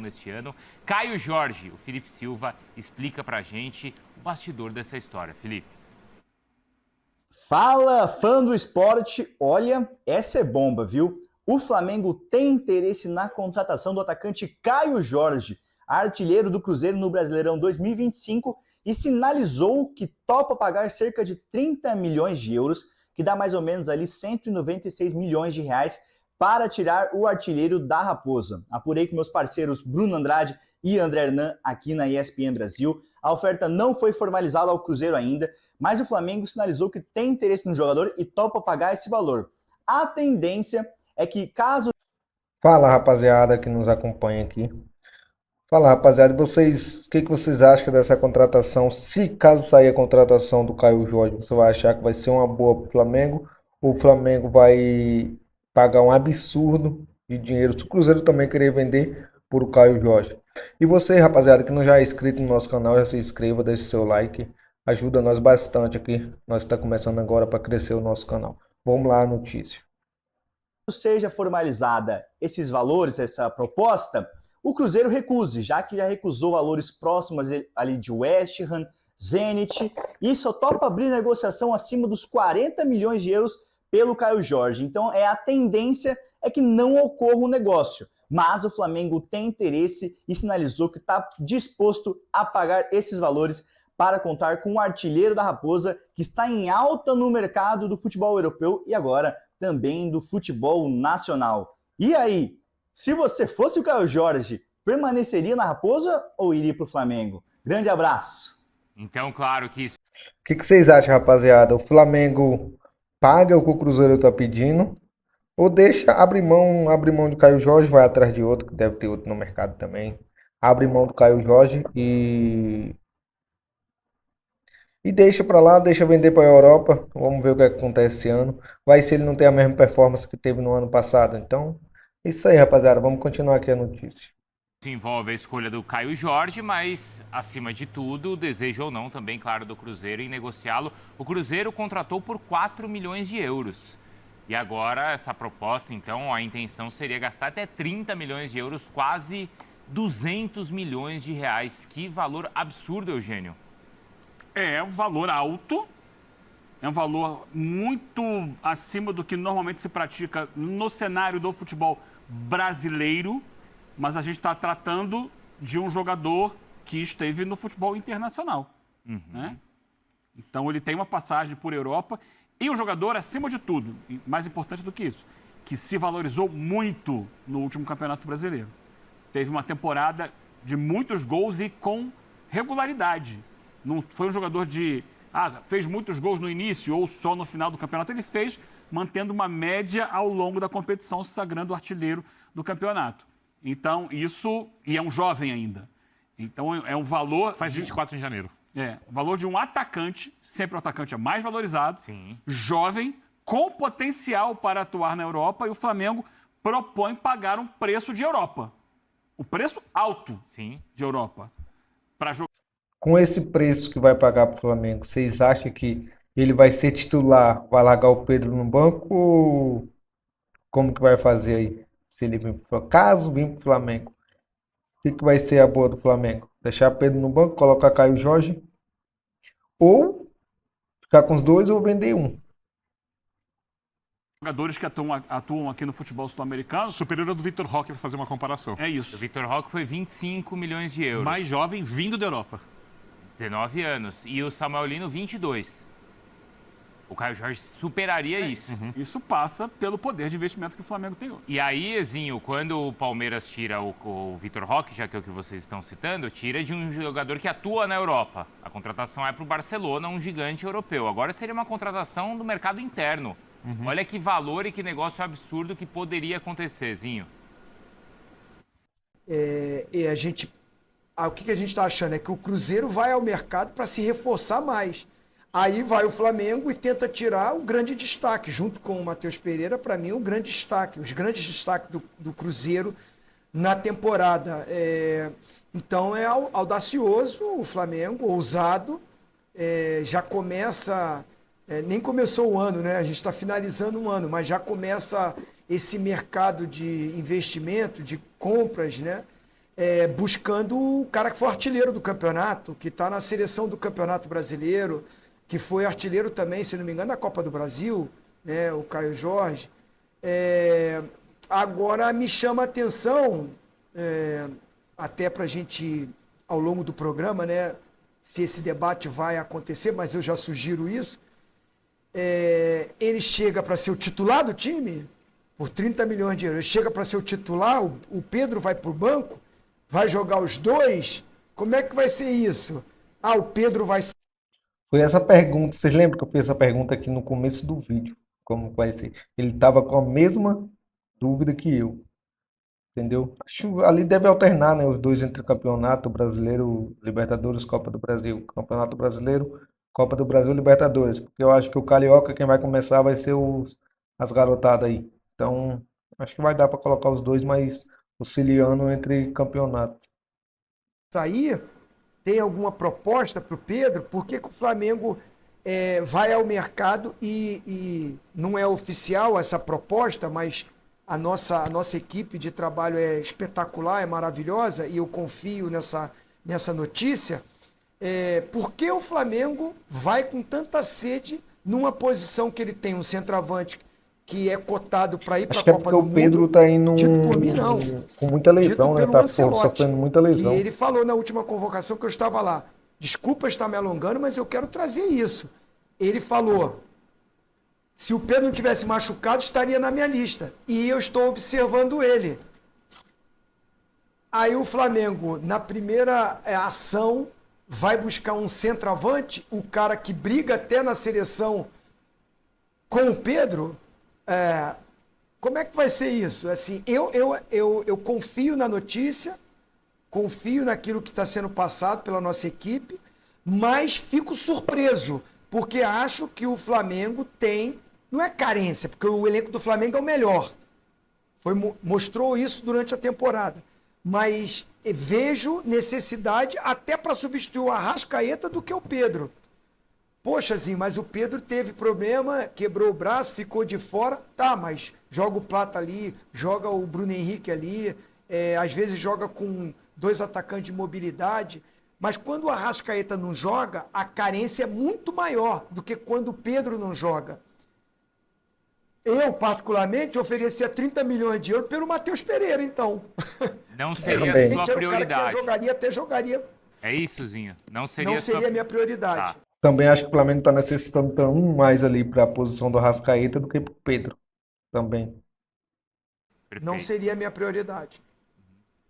neste ano. Caio Jorge, o Felipe Silva, explica pra gente o bastidor dessa história. Felipe. Fala, fã do esporte. Olha, essa é bomba, viu? O Flamengo tem interesse na contratação do atacante Caio Jorge, artilheiro do Cruzeiro no Brasileirão 2025, e sinalizou que topa pagar cerca de 30 milhões de euros, que dá mais ou menos ali 196 milhões de reais, para tirar o artilheiro da Raposa. Apurei com meus parceiros Bruno Andrade e André Hernan aqui na ESPN Brasil. A oferta não foi formalizada ao Cruzeiro ainda, mas o Flamengo sinalizou que tem interesse no jogador e topa pagar esse valor. A tendência é que caso... Fala, rapaziada que nos acompanha aqui. Fala, rapaziada, vocês, o que vocês acham dessa contratação? Se caso sair a contratação do Caio Jorge, você vai achar que vai ser uma boa para o Flamengo? Ou o Flamengo vai pagar um absurdo de dinheiro se o Cruzeiro também querer vender por o Caio Jorge? E você, rapaziada, que não já é inscrito no nosso canal, já se inscreva, deixe seu like, ajuda nós bastante aqui. Nós estamos começando agora para crescer o nosso canal. Vamos lá, a notícia. Seja formalizada esses valores, essa proposta, o Cruzeiro recuse, já que já recusou valores próximos ali de West Ham, Zenit, e só topa abrir negociação acima dos 40 milhões de euros pelo Caio Jorge. Então, a tendência é que não ocorra o negócio, mas o Flamengo tem interesse e sinalizou que está disposto a pagar esses valores para contar com o artilheiro da Raposa, que está em alta no mercado do futebol europeu e agora também do futebol nacional. E aí, se você fosse o Caio Jorge, permaneceria na Raposa ou iria para o Flamengo? Grande abraço! Então, claro que isso... O que vocês acham, rapaziada? O Flamengo paga o que o Cruzeiro está pedindo? Ou deixa, abre mão de Caio Jorge, vai atrás de outro, que deve ter outro no mercado também. Abre mão do Caio Jorge e deixa pra lá, deixa vender pra Europa. Vamos ver o que acontece esse ano. Vai se ele não tem a mesma performance que teve no ano passado. Então, isso aí, rapaziada. Vamos continuar aqui a notícia. Isso envolve a escolha do Caio Jorge, mas, acima de tudo, o desejo ou não também, claro, do Cruzeiro em negociá-lo. O Cruzeiro contratou por 4 milhões de euros. E agora, essa proposta, então, a intenção seria gastar até 30 milhões de euros, quase 200 milhões de reais. Que valor absurdo, Eugênio. É um valor alto, é um valor muito acima do que normalmente se pratica no cenário do futebol brasileiro, mas a gente está tratando de um jogador que esteve no futebol internacional. Né? Então ele tem uma passagem por Europa e um jogador, acima de tudo, e mais importante do que isso, que se valorizou muito no último Campeonato Brasileiro. Teve uma temporada de muitos gols e com regularidade. Não foi um jogador fez muitos gols no início ou só no final do campeonato. Ele fez mantendo uma média ao longo da competição, se sagrando artilheiro do campeonato. Então, e é um jovem ainda. Então, é um valor... Faz 24 em janeiro. O valor de um atacante, sempre o atacante é mais valorizado, Sim. jovem, com potencial para atuar na Europa, e o Flamengo propõe pagar um preço de Europa. Um preço alto Sim. de Europa. Para jogar. Com esse preço que vai pagar para o Flamengo, vocês acham que ele vai ser titular, vai largar o Pedro no banco ou como que vai fazer aí? Se ele vir caso vir para o Flamengo, o que vai ser a boa do Flamengo? Deixar Pedro no banco, colocar Caio Jorge? Ou ficar com os dois ou vender um? Jogadores que atuam aqui no futebol sul-americano. Superior ao do Vitor Roque, para fazer uma comparação. É isso. O Vitor Roque foi 25 milhões de euros. Mais jovem, vindo da Europa. 19 anos. E o Samuel Lino, 22. O Caio Jorge superaria isso. Isso passa pelo poder de investimento que o Flamengo tem hoje. E aí, Ezinho, quando o Palmeiras tira o Vitor Roque, já que é o que vocês estão citando, tira de um jogador que atua na Europa. A contratação é para o Barcelona, um gigante europeu. Agora seria uma contratação do mercado interno. Olha que valor e que negócio absurdo que poderia acontecer, Zinho. O que a gente está achando é que o Cruzeiro vai ao mercado para se reforçar mais. Aí vai o Flamengo e tenta tirar o grande destaque, junto com o Matheus Pereira, para mim, o grande destaque, os grandes destaques do Cruzeiro na temporada. Então é audacioso o Flamengo, ousado, já começa, nem começou o ano, né? A gente está finalizando um ano, mas já começa esse mercado de investimento, de compras, né? buscando o cara que foi artilheiro do campeonato, que está na seleção do Campeonato Brasileiro, que foi artilheiro também, se não me engano, da Copa do Brasil, né, o Caio Jorge. Agora me chama a atenção, até para a gente, ao longo do programa, né, se esse debate vai acontecer, mas eu já sugiro isso, ele chega para ser o titular do time por 30 milhões de euros, ele chega para ser o titular, o Pedro vai para o banco, vai jogar os dois, como é que vai ser isso? O Pedro vai... Foi essa pergunta, vocês lembram que eu fiz essa pergunta aqui no começo do vídeo? Como vai ser? Ele estava com a mesma dúvida que eu, entendeu? Acho que ali deve alternar, né, os dois entre o Campeonato Brasileiro, Libertadores, Copa do Brasil. Campeonato Brasileiro, Copa do Brasil, Libertadores. Porque eu acho que o Carioca, quem vai começar vai ser as garotadas aí. Então, acho que vai dar para colocar os dois, mas auxiliando entre campeonatos. Sair, tem alguma proposta para o Pedro? Por que o Flamengo vai ao mercado e não é oficial essa proposta, mas a nossa equipe de trabalho é espetacular, é maravilhosa e eu confio nessa notícia. Por que o Flamengo vai com tanta sede numa posição que ele tem um centroavante que é cotado para ir para a Acho que é Copa porque do o Mundo? Pedro tá indo Dito por mim, não. com muita lesão, Dito né? pelo Tá Ancelotti, sofrendo muita lesão. que ele falou na última convocação que eu estava lá. Desculpa estar me alongando, mas eu quero trazer isso. Ele falou, se o Pedro não tivesse machucado, estaria na minha lista. E eu estou observando ele. Aí o Flamengo, na primeira ação, vai buscar um centroavante, o cara que briga até na seleção com o Pedro. Como é que vai ser isso? Assim, eu confio na notícia, confio naquilo que está sendo passado pela nossa equipe, mas fico surpreso, porque acho que o Flamengo tem, não é carência, porque o elenco do Flamengo é o melhor. Mostrou isso durante a temporada. Mas vejo necessidade até para substituir o Arrascaeta do que o Pedro. Poxa, Zinho, mas o Pedro teve problema, quebrou o braço, ficou de fora. Tá, mas joga o Plata ali, joga o Bruno Henrique ali, às vezes joga com 2 atacantes de mobilidade. Mas quando o Arrascaeta não joga, a carência é muito maior do que quando o Pedro não joga. Eu, particularmente, oferecia 30 milhões de euros pelo Matheus Pereira, então. Não seria também. a sua Era o cara que prioridade. até jogaria. É isso, Zinho. Não seria Não a sua... seria a minha prioridade. Tá. Também acho que o Flamengo está necessitando um mais ali para a posição do Arrascaeta do que pro Pedro. Também. Não Perfeito. seria a minha prioridade.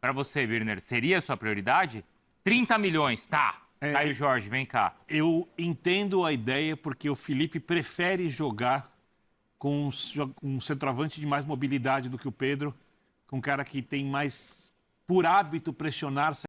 Para você, Birner, seria a sua prioridade? 30 milhões, tá. Caio Jorge, vem cá. Eu entendo a ideia porque o Felipe prefere jogar com um centroavante de mais mobilidade do que o Pedro, com um cara que tem mais, por hábito, pressionar